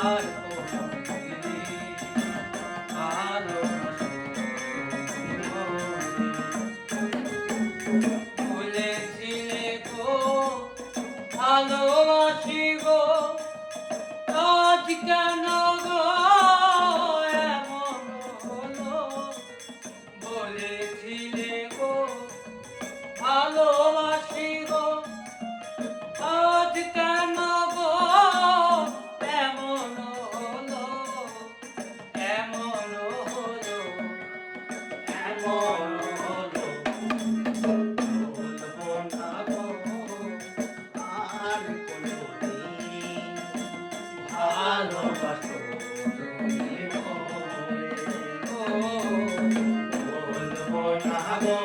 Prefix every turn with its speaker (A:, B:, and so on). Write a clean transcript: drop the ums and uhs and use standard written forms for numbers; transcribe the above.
A: আর কোনদিন ভালোবাসিনি। ভুলেছিলে গো ভালোবাসি গো, আজ কেন গো এমন হলো? বলেছিলে গো ভালোবাসি গো, আজ কেন গো এমন হলো? এমন হলো, এমন হলো, বলবো না গো আর কোনদিন ভালোবাসো তুমি মোরে। ও বলবো না গো